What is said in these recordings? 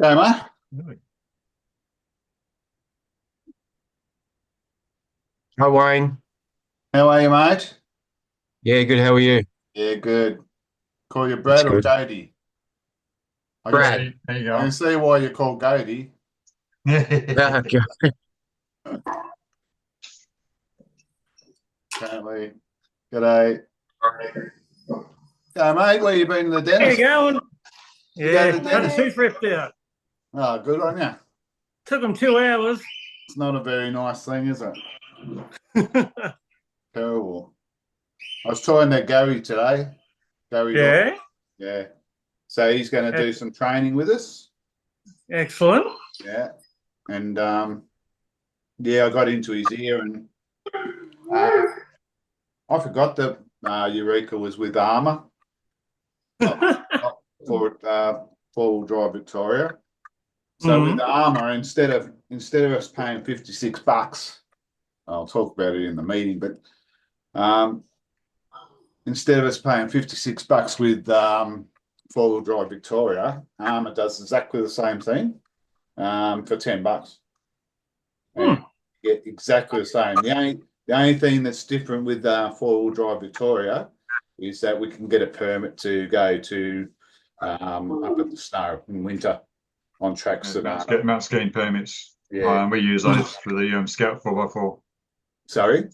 Hey, mate. Really? Hi, Wayne. How are you, mate? Yeah, good. How are you? Yeah, good. Call you That's Brad or good. Goaty? I can Brad. see, There you I can go. see why you're called Goaty. Okay. Apparently. G'day. Yeah, mate, where you been to the How you dentist? going? You go Yeah, to the had a dentist? tooth ripped out. Oh, good on you. Took them 2 hours. It's not a very nice thing, is it? Terrible. I was talking to Gary today. Gary Dawson. Yeah, Yeah. So he's going to do some training with us. excellent. Yeah. And yeah, I got into his ear and uh, I forgot that Eureka was with Armour. Not for four-wheel drive Victoria. So with Mm. the Armour, instead of us paying $56, I'll talk about it in the meeting, but um, instead of us paying $56 with four-wheel drive Victoria, Armour does exactly the same thing for $10. And Mm. get exactly the same. The only thing that's different with four-wheel drive Victoria is that we can get a permit to go to up at the snow in winter on tracks Yeah, that are Mount skiing permits. yeah. We use those for the Scout 4x4. Sorry.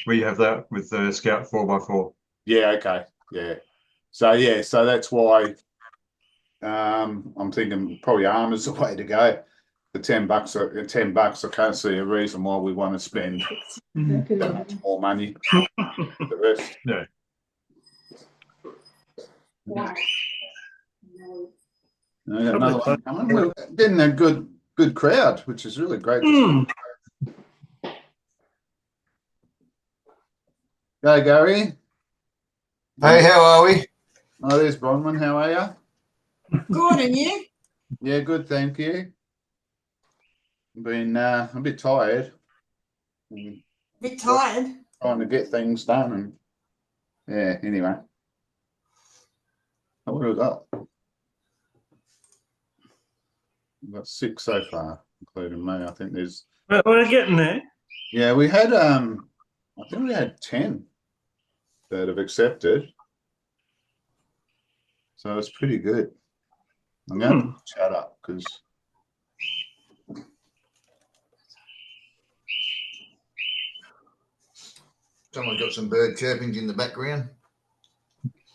We have that with the Scout 4x4. Yeah. Okay. Yeah. So that's why I'm thinking probably Armour's the way to go. The $10, I can't see a reason why we want to spend much more money. The rest. Yeah. I got Probably another close. one coming. We're getting a good crowd, which is really great to see. Mm. Go, Gary. Hey, how are we? Oh, there's Bronwyn. How are you? Good, and you? Yeah, good, thank you. Been a bit tired. And Bit tired. trying to get things done, and yeah. Anyway, what have we got? We've got six so far, including me. I think there's But we're getting there. yeah. I think we had 10 that have accepted, so it's pretty good. I'm going to Mm. chat up because Someone got some bird chirpings in the background.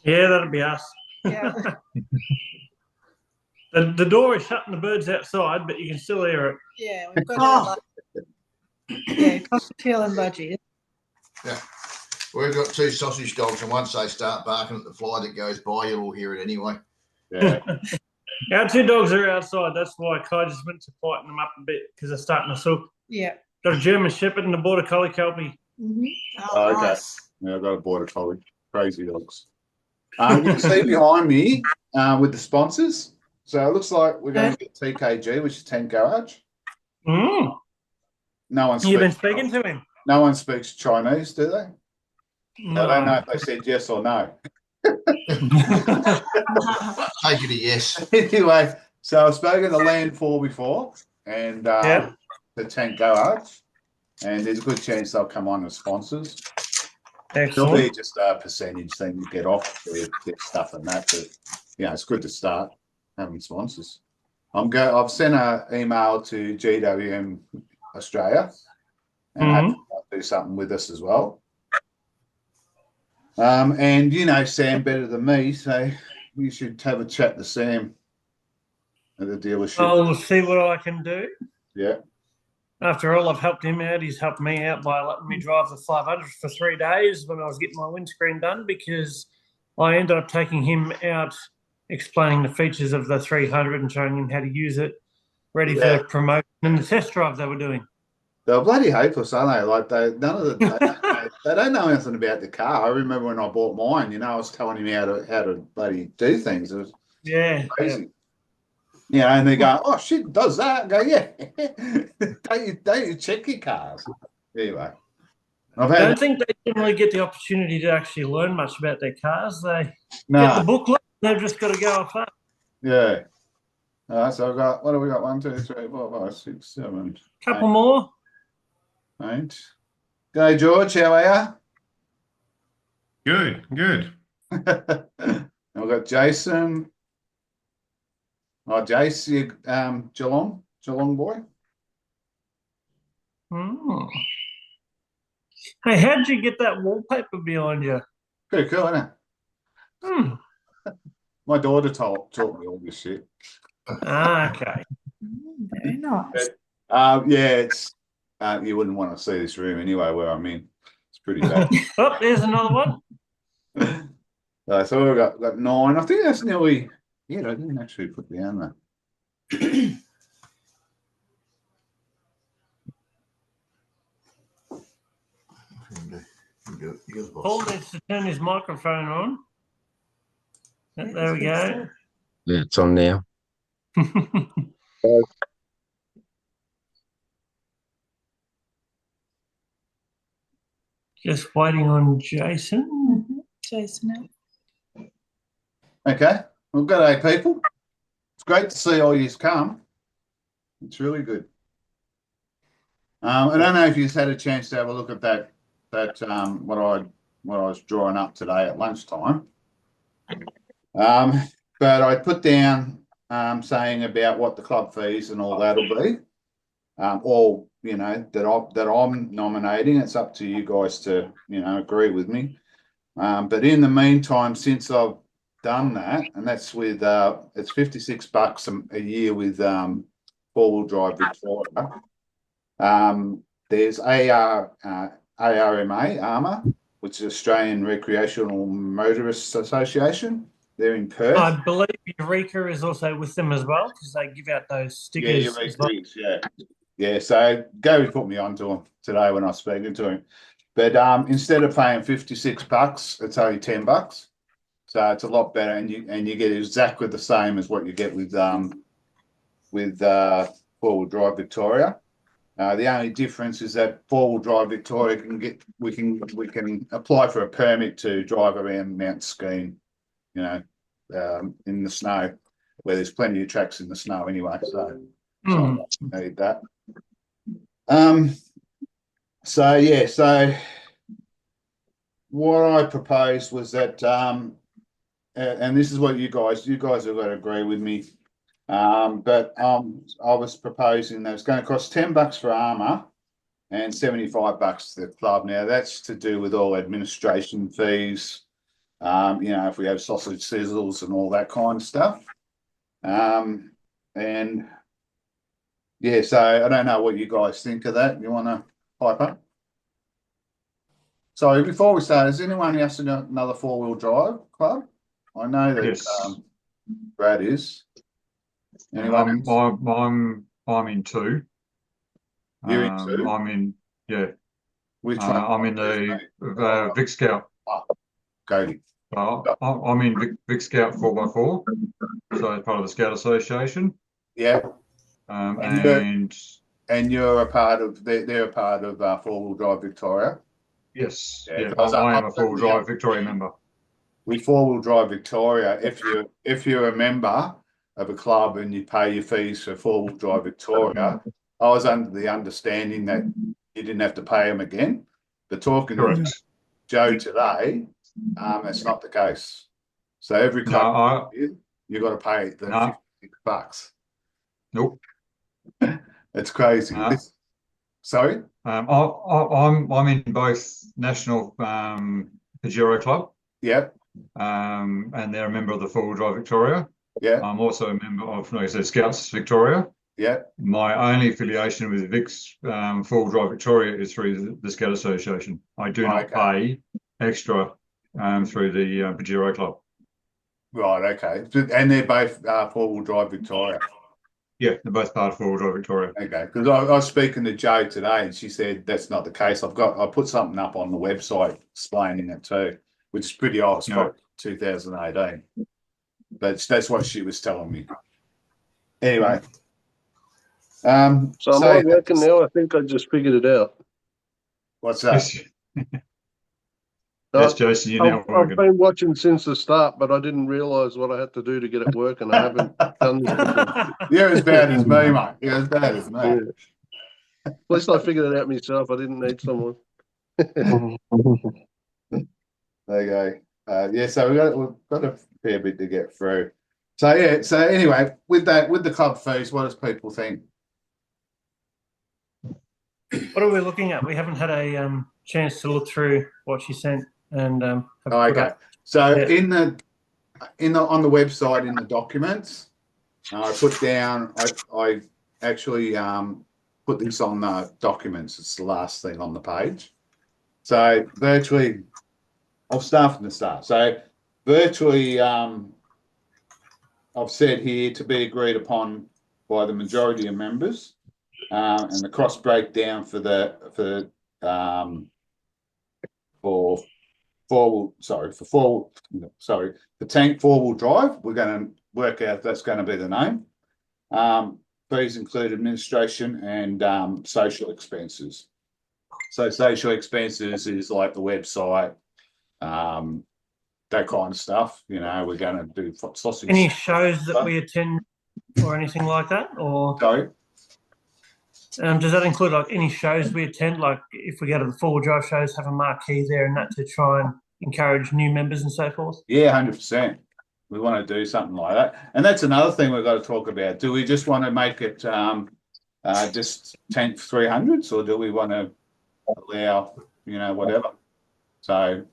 Yeah, that'll be us. Yeah. The door is shut and the bird's outside, but you can still hear it. Yeah, we've got Oh. cocktail and budgie. Yeah. We've got two sausage dogs, and once they start barking at the fly that goes by, you'll all hear it anyway. yeah, Our two dogs are outside. That's why Kai just went to quieten them up a bit because they're starting to sook. Yeah. Got a German Shepherd and a Border Collie Kelpie. Mm-hmm. Oh, okay. Yeah, I've got a border collie. Crazy dogs. You can see behind me with the sponsors. So it looks like we're going to get TKG, which is Tank Garage. Mm. No one You've been speaks. speaking to him? No one speaks Chinese, do they? No. I don't know if they said yes or no. Take it a yes. Anyway, so I've spoken to Land 4 before and Yeah. the Tank Garage, and there's a good chance they'll come on as sponsors. There'll be Excellent. just a percentage thing to get off their stuff and that, but yeah, it's good to start having sponsors. I've sent an email to GWM Australia and hopefully they'll do something with us as well. And you know Sam better than me, so you should have a chat to Sam at the dealership. I'll see what I can do. Yeah. After all, I've helped him out. He's helped me out by letting me drive the 500 for 3 days when I was getting my windscreen done because I ended up taking him out, explaining the features of the 300 and showing him how to use it, ready Yeah. for promotion and the test drive they were doing. They're bloody hopeless, aren't they? Like they don't know anything about the car. I remember when I bought mine, I was telling him how to bloody do things. It was Yeah. crazy. And they go, oh shit, it does that. I go, yeah. don't you check your cars? Anyway. I don't think they generally get the opportunity to actually learn much about their cars. They get the booklet, they've just got to go off that. Yeah. All right, so I've got, what have we got? 1, 2, 3, 4, 5, 6, 7, Couple more. 8. Go, George, how are Good, good. you? And we've got Jason. Oh, Jace, you, Geelong boy. Hmm. Hey, how did you get that wallpaper behind you? Pretty cool, isn't it? Hmm. My daughter taught me all this shit. Ah, okay. Very nice. Yeah, it's you wouldn't want to see this room anyway where I'm in. It's pretty bad. Oh, there's another one. So we've got 9. I think that's nearly. Yeah, I didn't actually put down that. Paul needs to turn his microphone on. There we go. Yeah, it's on now. Just waiting on Jason. Jason. Okay, well, good day, people. It's great to see all yous come. It's really good. I don't know if you've had a chance to have a look at that what I was drawing up today at lunchtime. But I put down saying about what the club fees and all that'll be. All that I'm nominating. It's up to you guys to agree with me. But in the meantime, since I've done that, and that's with it's $56 a year with four-wheel drive Victoria. There's ARMA, ARMA, which is Australian Recreational Motorists Association. They're in Perth. I believe Eureka is also with them as well because they give out those stickers. Yeah, as well. yeah. So Gary put me onto him today when I was speaking to him. But instead of paying $56, it's only $10. So it's a lot better, and you get exactly the same as what you get with four-wheel drive Victoria. The only difference is that four-wheel drive Victoria we can apply for a permit to drive around Mount Skeen, in the snow, where there's plenty of tracks in the snow anyway. So I need that. So what I proposed was that, and this is what you guys have got to agree with me. But I was proposing that it's going to cost $10 for Armour and $75 to the club. Now that's to do with all administration fees. If we have sausage sizzles and all that kind of stuff. So I don't know what you guys think of that. You want to pipe up? So before we start, has anyone else got another four-wheel drive club? I know that Yes. Brad is. Anyone else? I'm in 2. You're in 2? I'm in, yeah. Which one? I'm in the Vic Scout. Cody. I'm in Vic Scout 4x4, so it's part of the Scout Association. Yeah. And you're a part of. They're a part of four-wheel drive Victoria. yes, Yeah, I am a four-wheel drive Victoria member. With four-wheel drive Victoria, if you're a member of a club and you pay your fees for four-wheel drive Victoria, I was under the understanding that you didn't have to pay them again. But talking to Joe today, that's not the case. So every club you've got to pay the $56. Nope. It's crazy. Sorry? I'm in both National Pajero Club. Yep. And they're a member of the Four-Wheel Drive Victoria. Yeah. I'm also a member of, like I said, Scouts Victoria. Yeah. My only affiliation with Vic's Four-Wheel Drive Victoria is through the Scout Association. I do not pay extra through the Pajero Club. Right, okay. And they're both four-wheel drive Victoria. Yeah, they're both part of Four-Wheel Drive Victoria. Okay, because I was speaking to Jo today and she said that's not the case. I put something up on the website explaining it too, which is pretty old. It's from 2018. But that's what she was telling me. Anyway. So am I working now? I think I just figured it out. What's that? Yes, Jason, you're now I've working. been watching since the start, but I didn't realise what I had to do to get it working. I haven't done this before. You're as bad as me, mate. You're as bad as me. Yeah. At least I figured it out myself. I didn't need someone. There you go. Yeah, so we've got a fair bit to get through. So yeah, so anyway, with the club fees, what does people think? What are we looking at? We haven't had a chance to look through what she sent and have put Okay, up. so Yeah. on the website in the documents, I put down. I actually put this on the documents. It's the last thing on the page. So virtually, I'll start from the start. So virtually, I've said here to be agreed upon by the majority of members, and the cost breakdown for the tank 4-wheel drive. We're going to work out if that's going to be the name. Fees include administration and social expenses. So social expenses is like the website, that kind of stuff. You know, we're going to do sausage. Any shows that we attend or anything like that? Or Sorry? does that include like any shows we attend? Like if we go to the 4-wheel drive shows, have a marquee there and that to try and encourage new members and so forth? Yeah, 100%. We want to do something like that. And that's another thing we've got to talk about. Do we just want to make it just tank 300s, or do we want to allow, whatever? So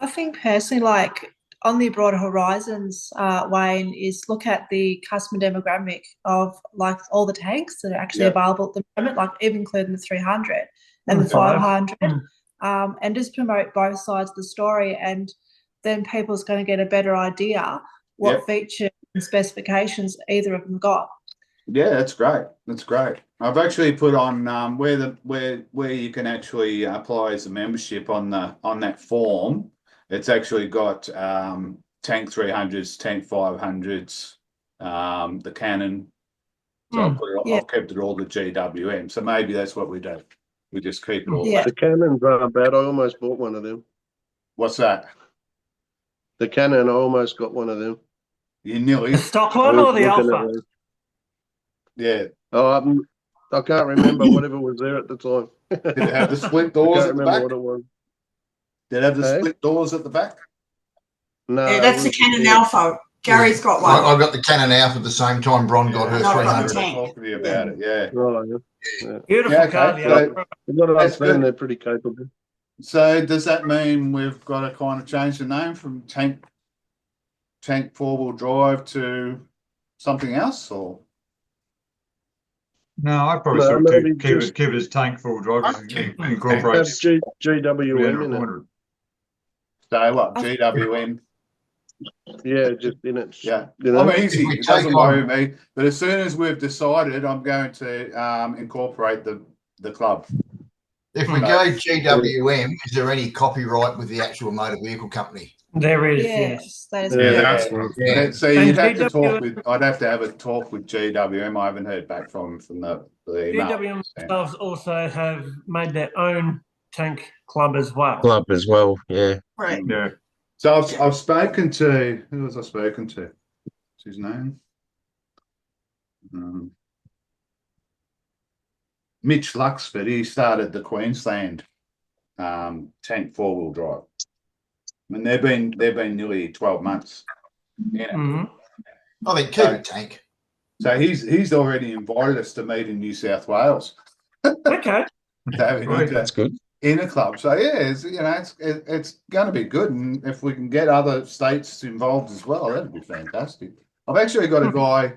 I think personally, like on the Broader Horizons, Wayne, is look at the customer demographic of like all the tanks that are actually available at the moment, like even including the 300 and the 500, and just promote both sides of the story, and then people's going to get a better idea what features and specifications either of them got. Yeah, that's great. That's great. I've actually put on where you can actually apply as a membership on that form. It's actually got tank 300s, tank 500s, the Canon. So I've kept it all the GWM. So maybe that's what we do. We just keep it all. Yeah. The Canons aren't bad. I almost bought one of them. What's that? The Canon, I almost got one of them. You nearly. The stock one or the Alpha? Yeah. Oh, I can't remember whatever was there at the time. Did it have the split doors at the back? What it was. Did it have the split doors at the back? No. Yeah, that's the Canon Alpha. Gary's got one. I got the Canon Alpha at the same time Bron got her 300. Talk to you about it, yeah. Right, Yeah. Beautiful car, the Alpha. You've got to understand they're pretty capable. So does that mean we've got to kind of change the name from tank 4-wheel drive to something else, or? No, I'd probably sort of keep it as tank 4-wheel drive. Incorporates GWM in it. So what? GWM. Yeah, just in it. Yeah. You know? I'm easy. It doesn't worry me. But as soon as we've decided, I'm going to incorporate the club. If we go GWM, is there any copyright with the actual motor vehicle company? There is, yes. That is So you'd have to talk with. I'd have to have a talk with GWM. I haven't heard back from the email. GWM themselves also have made their own tank club as well. Yeah. Right. Yeah. So I've spoken to, who was I spoken to? What's his name? Mitch Luxford. He started the Queensland tank 4-wheel drive. I mean, they've been nearly 12 months. I think keep it tank. So he's already invited us to meet in New South Wales. Okay. That's good. In a club. So yeah, it's going to be good, and if we can get other states involved as well, that'd be fantastic. I've actually got a guy.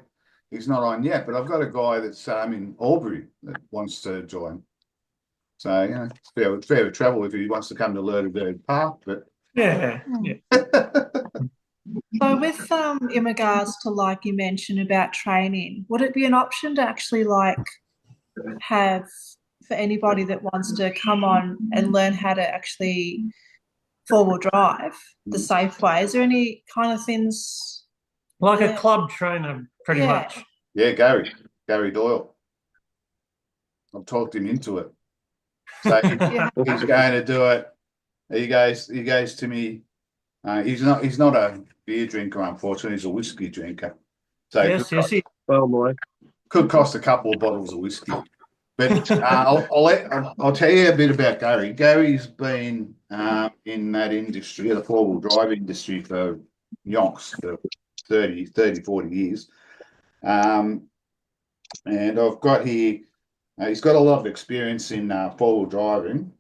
He's not on yet, but I've got a guy that's in Albury that wants to join. So it's fair travel if he wants to come to Lerderberg Park. But yeah. So with in regards to like you mentioned about training, would it be an option to actually like have for anybody that wants to come on and learn how to actually 4-wheel drive the safe way? Is there any kind of things like a club trainer, pretty much? Yeah, Gary Doyle. I've talked him into it. So he's going to do it he goes to me. He's not a beer drinker, unfortunately. He's a whiskey drinker. So Yes, yes, he, Well, my could cost a couple of bottles of whiskey. But I'll tell you a bit about Gary. Gary's been in that industry, the four-wheel drive industry, for yonks, for 30, 40 years. And I've got here, he's got a lot of experience in four-wheel driving.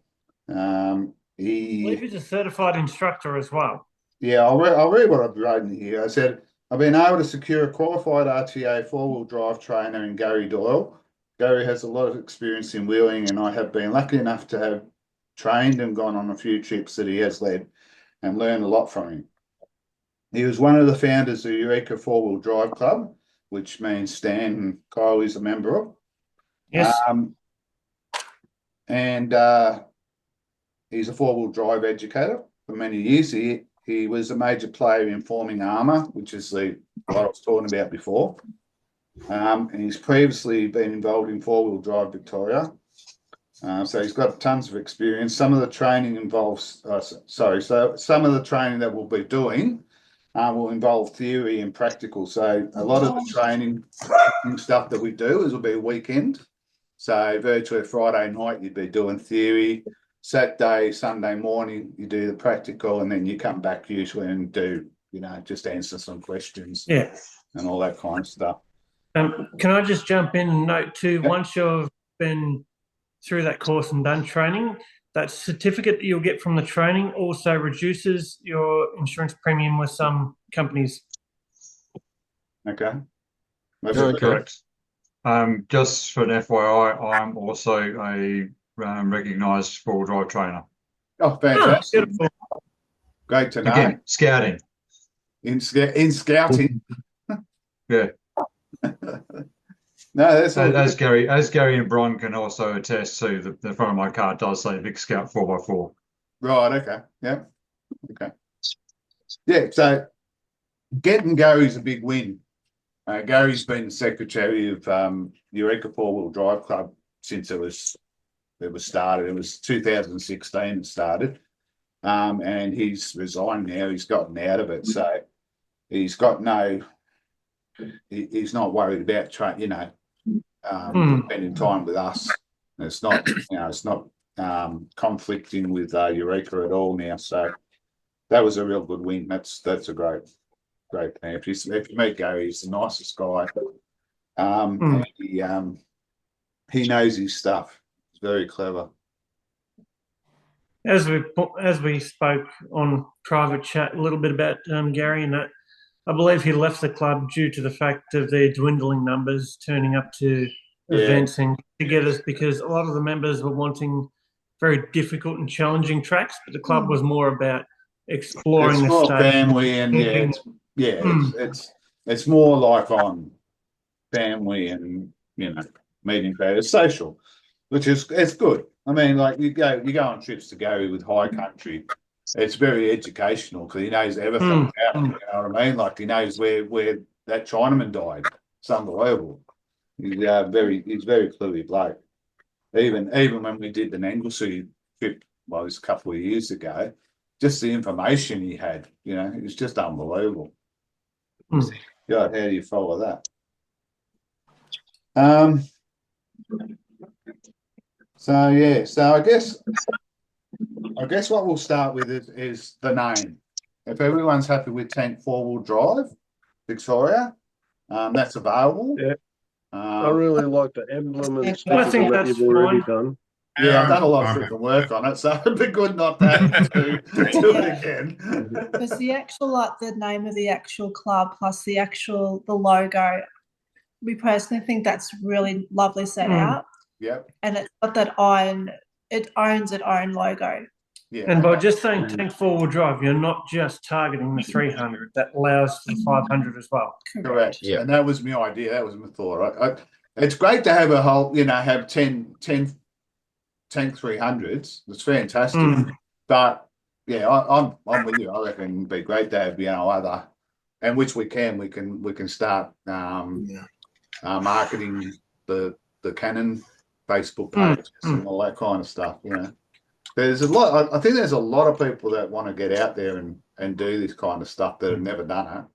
I believe he's a certified instructor as well. Yeah, I'll read what I've written here. I said, I've been able to secure a qualified RTA four-wheel drive trainer in Gary Doyle. Gary has a lot of experience in wheeling, and I have been lucky enough to have trained and gone on a few trips that he has led and learned a lot from him. He was one of the founders of Eureka Four-Wheel Drive Club, which means Stan and Kyle is a member of. Yes. And he's a four-wheel drive educator for many years. He was a major player in forming Armour, which is what I was talking about before. And he's previously been involved in four-wheel drive Victoria. So he's got tons of experience. Some of the training involves, so some of the training that we'll be doing will involve theory and practical. So a lot of the training stuff that we do will be a weekend. So virtually Friday night, you'd be doing theory. Saturday, Sunday morning, you do the practical, and then you come back usually and do, just answer some questions. Yeah. And all that kind of stuff. Can I just jump in and note too, once you've been through that course and done training, that certificate that you'll get from the training also reduces your insurance premium with some companies. Okay. Correct. Just for an FYI, I'm also a recognised four-wheel drive trainer. Oh, fantastic. Beautiful. Great to know. Again, scouting. In scouting. Yeah. No, that's all As Gary and Bron can also attest to, the front of my car does say Big Scout 4x4. right. Okay. Yeah. Okay. Yeah. So getting Gary's a big win. Gary's been secretary of Eureka Four-Wheel Drive Club since it was started. It was 2016 it started. And he's resigned now. He's gotten out of it. So he's got he's not worried about spending time with us. It's not, conflicting with Eureka at all now. So that was a real good win. That's a great thing. If you meet Gary, he's the nicest guy. And he knows his stuff. He's very clever. As we spoke on private chat a little bit about Gary and that, I believe he left the club due to the fact of their dwindling numbers turning up to events and get-togethers, because a lot of the members were wanting very difficult and challenging tracks, but the club was more about exploring it's the more state. family and it's more like on family and meeting players, social, which is it's good. I mean, like you go on trips to Gary with High Country. It's very educational because he knows everything about it. You know what I mean? Like he knows where that Chinaman died. It's unbelievable. He's very clearly bloke. Even when we did the Anglesey trip, well, it was a couple of years ago, just the information he had, it was just unbelievable. God, how do you follow that? So I guess what we'll start with is the name. If everyone's happy with Tank Four-Wheel Drive Victoria, that's available. Yeah. I really like the emblem and I stickers think that that's you've already fine. done. Yeah, I've done a lot of freaking work on it, so it'd be good not to have to do it again. Because the actual, the name of the actual club plus the logo, we personally think that's really lovely set out. Yep. And it's got that iron, it owns its own logo. Yeah. And by just saying Tank Four-Wheel Drive, you're not just targeting the 300. That allows for the 500 as well. Correct. Yeah. And that was my idea. That was my thought. It's great to have a whole, have 10 Tank 300s. It's fantastic. But yeah, I'm with you. I reckon it'd be great to have, other, and which we can start marketing the Canon Facebook page and all that kind of stuff, there's a lot. I think there's a lot of people that want to get out there and do this kind of stuff that have never done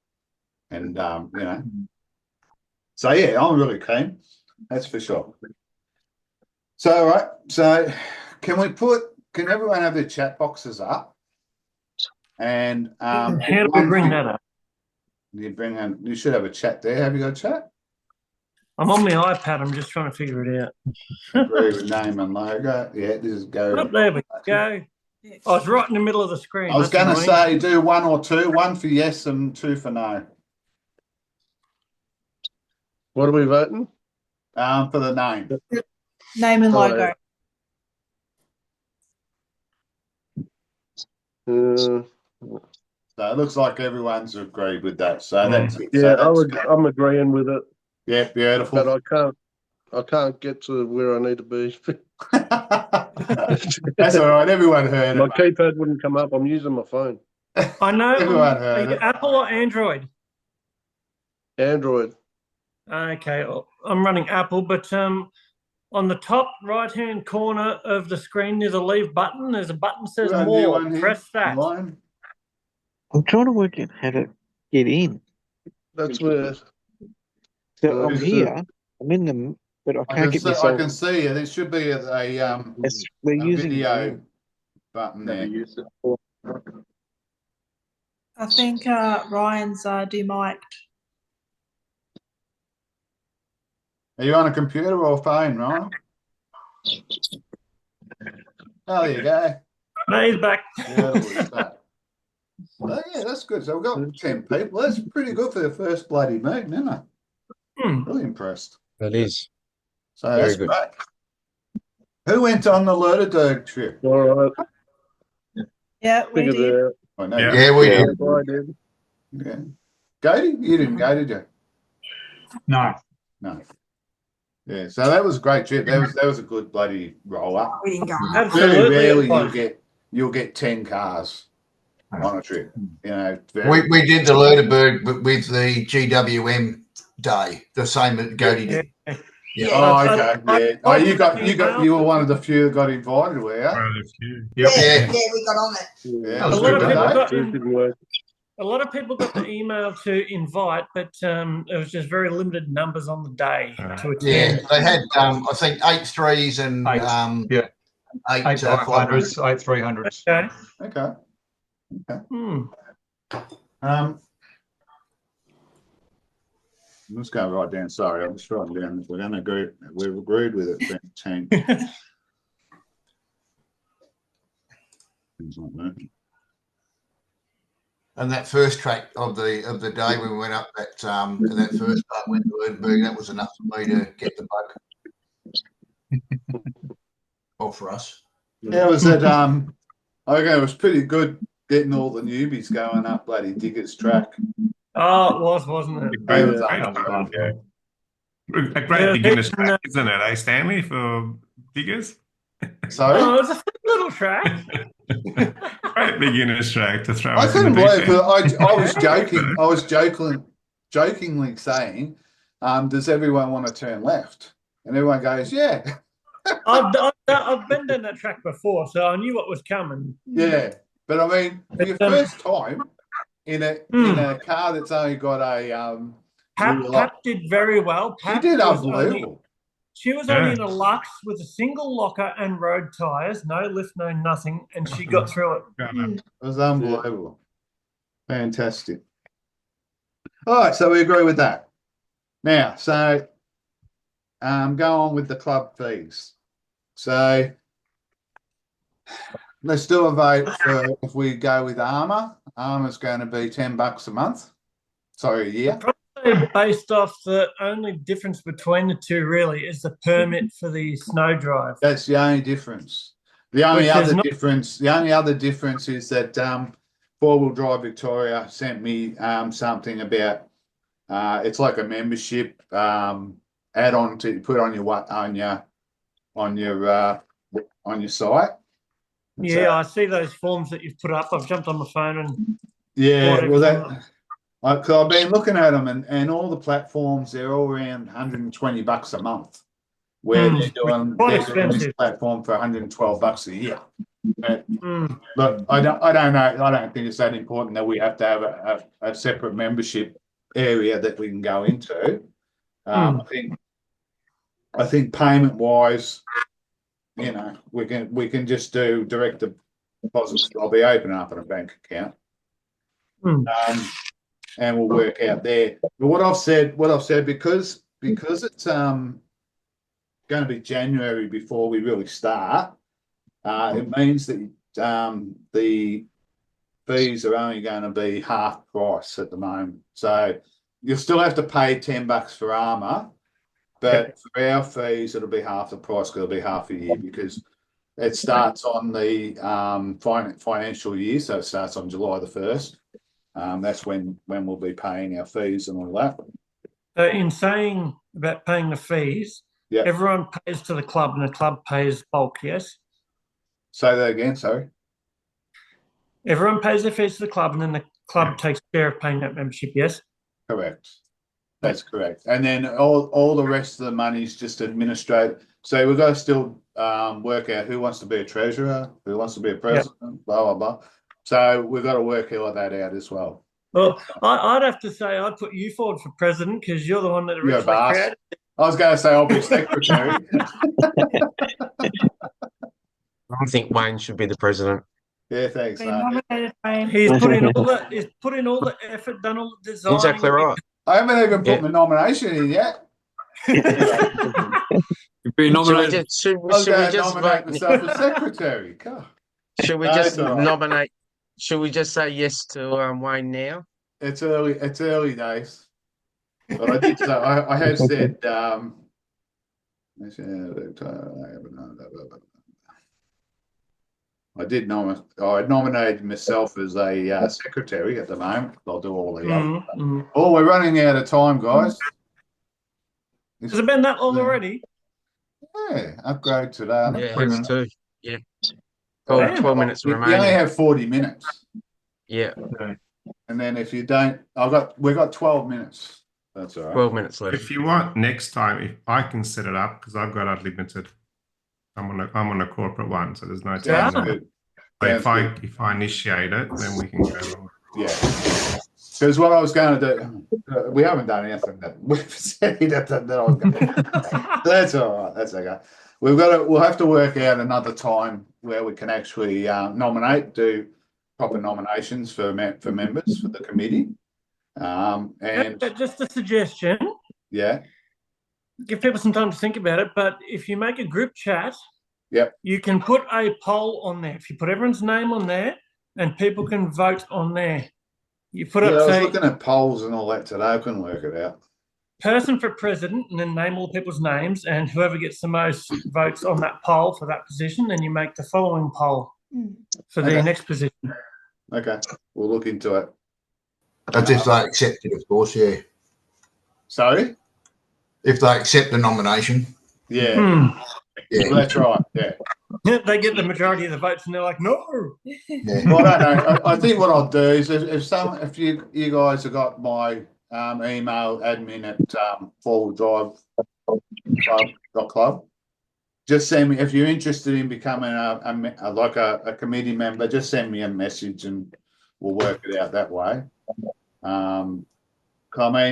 it, and you know. So yeah, I'm really keen. That's for sure. So all right. So can everyone have their chat boxes up? And How do we bring that up? You should have a chat there. Have you got a chat? I'm on my iPad. I'm just trying to figure it out. Agree with name and logo. Yeah, just go. Oh, there we go. I was right in the middle of the screen. I was going to say do one or two, one for yes and two for no. What are we voting? For the name. Name and logo. Uh, So it looks like everyone's agreed with that. So that's it. yeah, So that's I'm agreeing with it, yeah, beautiful. but I can't get to where I need to be. That's all right. Everyone heard My it. keypad wouldn't come up. I'm using my phone. I know. Everyone heard it. Apple or Android? Android. Okay, I'm running Apple, but on the top right-hand corner of the screen, there's a leave button. There's a button that says Right, more. anyone here? Press that. Line? I'm trying to work out how to get in. That's where. So I'm Is it- here. I'm in them, but I I can't can, get see, myself. I can see it. There should be a They're using video button there. I think Ryan's demiked. Are you on a computer or phone, Ryan? Oh, there you go. No, he's back. Beautiful stuff. Oh, yeah, that's good. So we've got 10 people. That's pretty good for the first bloody meeting, isn't it? Really impressed. That is. So Very that's good. great. Who went on the Lerderberg trip? All right. Yeah, we Figured did. it out. I know. Yeah, we did. Yeah, I did. Yeah. Goaty? You didn't go, did you? No. No. Yeah, so that was a great trip. That was a good bloody roll up. We didn't go. Very Absolutely. rarely you'll get 10 cars on a trip. You know, We did the Lerderberg with the GWM day, the same that Goaty did. Yeah. Oh, okay. Yeah. Oh, you were one of the few that got invited, were you? Yeah, we got on it. Yeah, That was A lot good, of didn't people it? got a lot of people got the email to invite, but there was just very limited numbers on the day to attend. Yeah, they had I think 8 3s and Eight, 8 8 500s. 500s, 8 300s. Okay. Okay. I'm just going right down. Sorry, I'm just writing down. We're going to agree. We've agreed with it. Being 10. Things like that. And that first track of the day when we went up that to that first part went to Lerdenberg, that was enough for me to get the bug. Or for us. Yeah, it was at okay, it was pretty good getting all the newbies going up bloody Diggers track. Oh, it was, wasn't it? It was A great beginner's track, isn't it, eh, Stanley, for diggers? Sorry? Oh, it's a fun little track. Great beginner's track to throw I us in couldn't the believe deep it. end. I was joking. I was jokingly saying, does everyone want to turn left? And everyone goes, yeah. I've been down that track before, so I knew what was coming. Yeah. But I mean, for your first time in a car that's only got a Pap did very well. She did unbelievable. She was only in a Lux with a single locker and road tyres, no lift, no nothing, and she got through it. It was unbelievable. Fantastic. All right, so we agree with that. Now, so go on with the club fees. So let's do a vote for if we go with Armour. Armour's going to be $10 a month. Sorry, a year. Based off the only difference between the two really is the permit for the snow drive. That's the only difference. The only other difference is that Four-Wheel Drive Victoria sent me something about it's like a membership add-on to put on your site. Yeah, I see those forms that you've put up. I've jumped on my phone and I've been looking at them and all the platforms, they're all around $120 a month. Where they're doing this platform for $112 a year. But Mm. look, I don't know. I don't think it's that important that we have to have a separate membership area that we can go into. I think payment wise, you know, we can just do direct deposits. I'll be opening up a bank account, and we'll work out there. But what I've said, because it's going to be January before we really start, it means that the fees are only going to be half price at the moment. So you'll still have to pay $10 for armour, but for our fees, it'll be half the price. It'll be half a year because it starts on the financial year, so it starts on July the 1st. That's when we'll be paying our fees and all that. So in saying about paying the fees, everyone pays to the club and the club pays bulk, yes? Say that again, sorry. Everyone pays their fees to the club and then the club takes care of paying that membership, yes? Correct. That's correct. And then all the rest of the money is just administrative. So we've got to still work out who wants to be a treasurer, who wants to be a president, blah, blah, blah. So we've got to work all that out as well. Well, I'd have to say I'd put you forward for president because you're the one that originally created it. I was going to say I'll be secretary. I think Wayne should be the president. Yeah, thanks. He's put in all the effort, done all the design. Exactly right. I haven't even put my nomination in yet. You've been nominated. Should we just nominate myself as secretary? God. Should we just nominate? Should we just say yes to Wayne now? It's early. It's early days. But I did say I have said. I did nominate. I nominated myself as a secretary at the moment. I'll do all the other. Oh, we're running out of time, guys. Has it been that long already? Yeah, upgrade today. Yeah, it's too. Yeah. 12 minutes remaining. You only have 40 minutes. Yeah. And then if you don't, we've got 12 minutes. That's all right. 12 minutes left. If you want next time, if I can set it up because I've got unlimited. I'm on a corporate one, so there's no time. But if I initiate it, then we can go on. Yeah. Because what I was going to do, we haven't done anything that we've said that I was going to. That's all right. That's okay. We'll have to work out another time where we can actually do proper nominations for members for the committee. And just a suggestion. Yeah. Give people some time to think about it. But if you make a group chat, you can put a poll on there. If you put everyone's name on there, and people can vote on there. You put up. I was looking at polls and all that today. I couldn't work it out. Person for president, and then name all people's names, and whoever gets the most votes on that poll for that position, then you make the following poll for the next position. Okay, we'll look into it. That's if they accept it, of course. Yeah. Sorry. If they accept the nomination. Yeah. Yeah, well, that's right. Yeah. They get the majority of the votes, and they're like, "No." Yeah. Well, I don't know. I think what I'll do is if you guys have got my email admin at forwarddrive.club, just send me if you're interested in becoming a committee member. Just send me a message, and we'll work it out that way. I mean,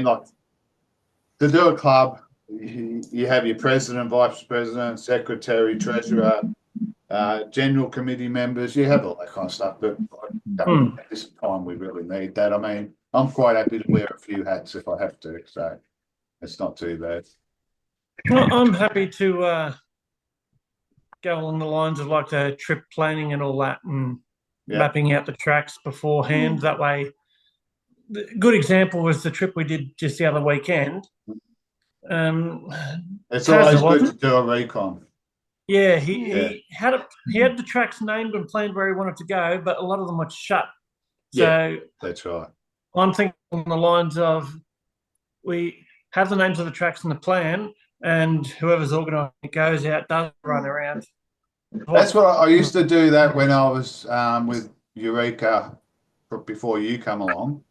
like to do a club. You have your president, vice president, secretary, treasurer, general committee members. You have all that kind of stuff. But at this time, we really need that. I mean, I'm quite happy to wear a few hats if I have to. So it's not too bad. Well, I'm happy to go along the lines of like the trip planning and all that and mapping out the tracks beforehand. That way, the good example was the trip we did just the other weekend. It's always good to do a recon. Yeah, he had the tracks named and planned where he wanted to go, but a lot of them were shut. So that's right. I'm thinking on the lines of we have the names of the tracks in the plan, and whoever's organising it goes out, does run around. That's what I used to do. That when I was with Eureka before you come along,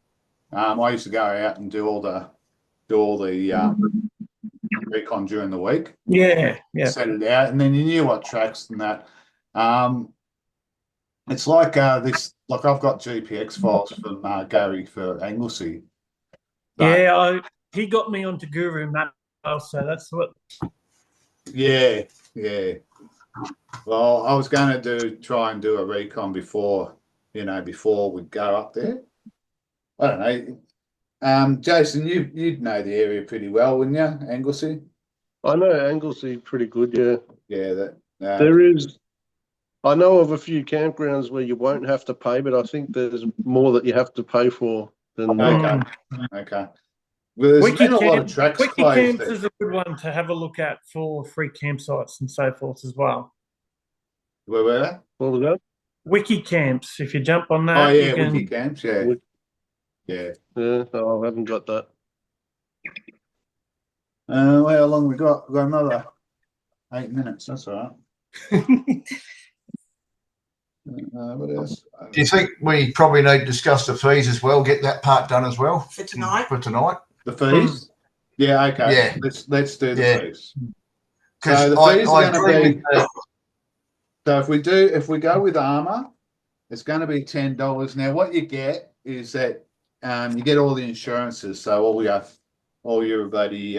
I used to go out and do all the recon during the week. Yeah. Set it out, and then you knew what tracks and that. It's like this. Like I've got GPX files from Gary for Anglesey. But, he got me onto Guru Map, so that's what. Yeah. Well, I was going to try and do a recon before we go up there. I don't know. Jason, you'd know the area pretty well, wouldn't you, Anglesey? I know Anglesey pretty good, yeah. Yeah, There is. I know of a few campgrounds where you won't have to pay, but I think there's more that you have to pay for than. Okay. Well, there's been a lot of tracks Wiki closed. Camps is a good one to have a look at for free campsites and so forth as well. Where were they? What was that? Wiki Camps. If you jump on that, oh yeah, Wiki Camps, yeah. Yeah. No, I haven't got that. Well, how long we got? We've got another 8 minutes. That's all right. What else? Do you think we probably need to discuss the fees as well? Get that part done as well For tonight. The fees? Yeah, okay. Yeah. Let's do the fees. Because So the fees are going to be. So if we go with Armour, it's going to be $10. Now, what you get is that you get all the insurances. So all your bloody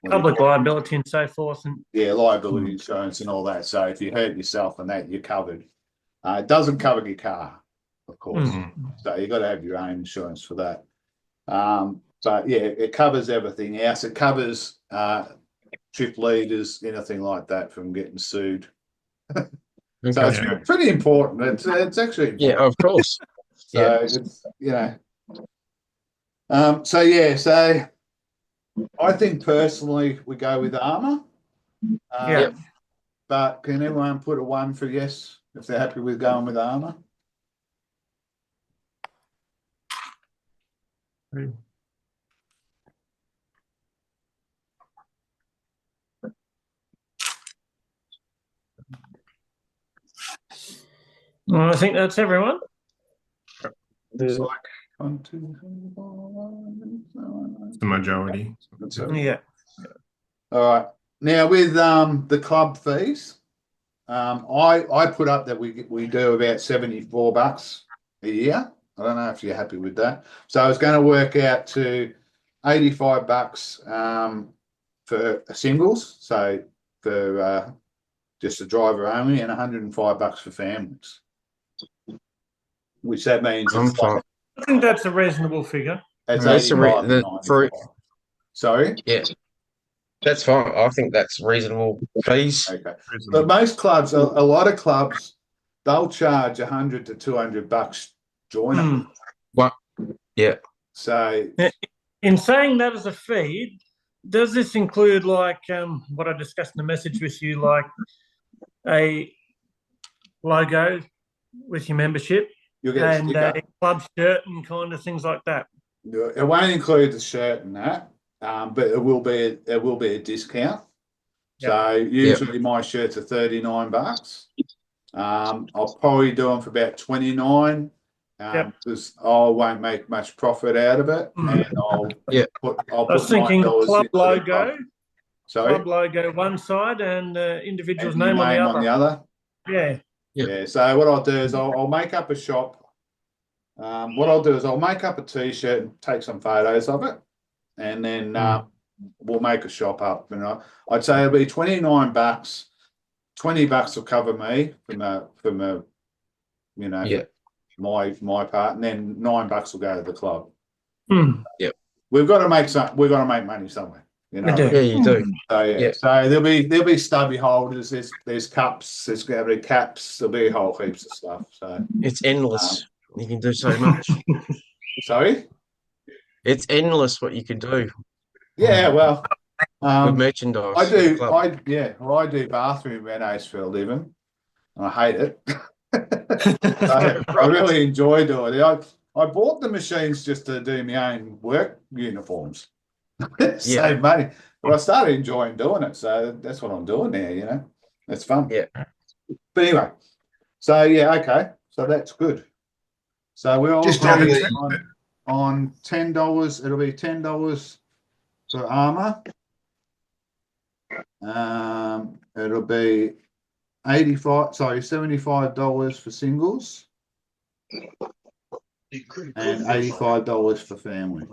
public liability and so forth, and liability insurance and all that. So if you hurt yourself and that, you're covered. It doesn't cover your car, of course. So you got to have your own insurance for that. But yeah, it covers everything else. It covers trip leaders, anything like that, from getting sued. So it's pretty important. It's actually important. Yeah, of course. So it's so I think personally we go with Armour. But can everyone put a 1 for yes if they're happy with going with Armour? Well, I think that's everyone. Looks like 1, 2, 3, 4, It's the majority. Yeah. All right. Now with the club fees, I put up that we do about $74 a year. I don't know if you're happy with that. So it's going to work out to $85 for singles. So for just a driver only, and $105 for families. Which that means I think that's a reasonable figure. It's Sorry? Yeah. That's fine. I think that's reasonable fees. Okay. But most clubs, a lot of clubs, they'll charge $100 to $200 joiner. What? Yeah. So in saying that as a fee, does this include like what I discussed in the message with you, like a logo with your membership and a club shirt and kind of things like that? It won't include the shirt and that, but it will be a discount. Yep. So usually my shirts are $39. I'll probably do them for about $29 because I won't make much profit out of it, and I'll put I was thinking club logo. Sorry? Club logo one side and individual's name on the other. Yeah. So what I'll do is I'll make up a shop. What I'll do is I'll make up a T-shirt and take some photos of it, and then we'll make a shop up. And I'd say it'll be $29. $20 will cover me from my part, and then $9 will go to the club. Yep. We've got to make money somewhere. You know? Yeah, you do. So so there'll be stubby holders. There's cups. There's going to be caps. There'll be a whole heaps of stuff. So it's endless. You can do so much. Sorry. It's endless what you can do. Yeah, well, with merchandise. I do bathroom renos for a living. I hate it. I really enjoy doing it. I bought the machines just to do my own work uniforms. Save money. But I started enjoying doing it, so that's what I'm doing now, you know. It's fun. Yeah. But anyway, so okay. So that's good. So we're all just on $10. It'll be $10 for Armour. It'll be $75 for singles and $85 for family.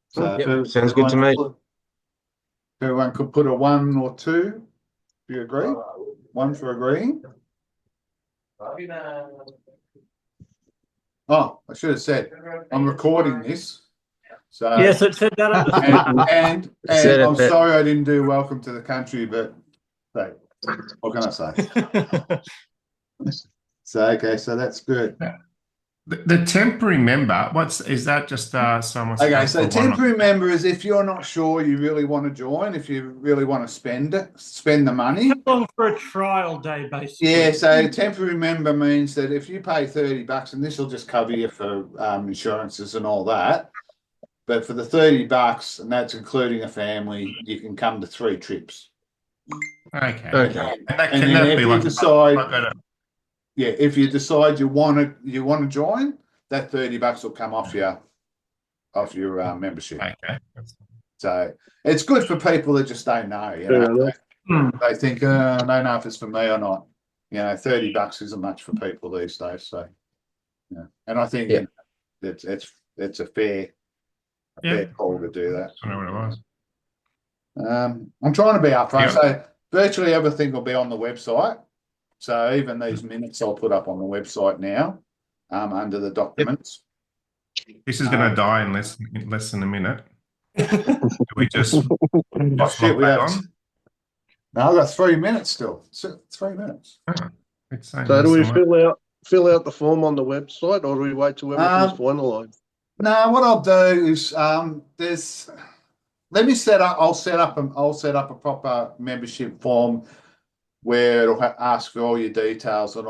So Yep, sounds good to me. Everyone could put a 1 or 2. Do you agree? 1 for agreeing. Oh, I should have said I'm recording this. So Yes, it said that at the start. and I'm sorry I didn't do welcome to the country, but hey, what can I say? So okay, so that's good. The temporary member, is that just someone? Okay, so temporary member is if you're not sure you really want to join, if you really want to spend the money. How long for a trial day, basically? Yeah, so temporary member means that if you pay $30, and this will just cover you for insurances and all that, but for the $30, and that's including a family, you can come to 3 trips. Okay. And then if you decide, if you decide you want to join, that $30 will come off your membership. Okay. So it's good for people that just don't know. You know, they think, I don't know if it's for me or not. You know, $30 isn't much for people these days. So, yeah, and I think you know, it's a fair call to do that. I know what it was. I'm trying to be upfront. So virtually everything will be on the website. So even these minutes I'll put up on the website now, under the documents. This is going to die in less than a minute. Do we just shit, we have. No, I've got 3 minutes still. 3 minutes. So do we fill out the form on the website, or do we wait till everything's finalised? No, what I'll do is let me set up. I'll set up a proper membership form where it'll ask for all your details and all.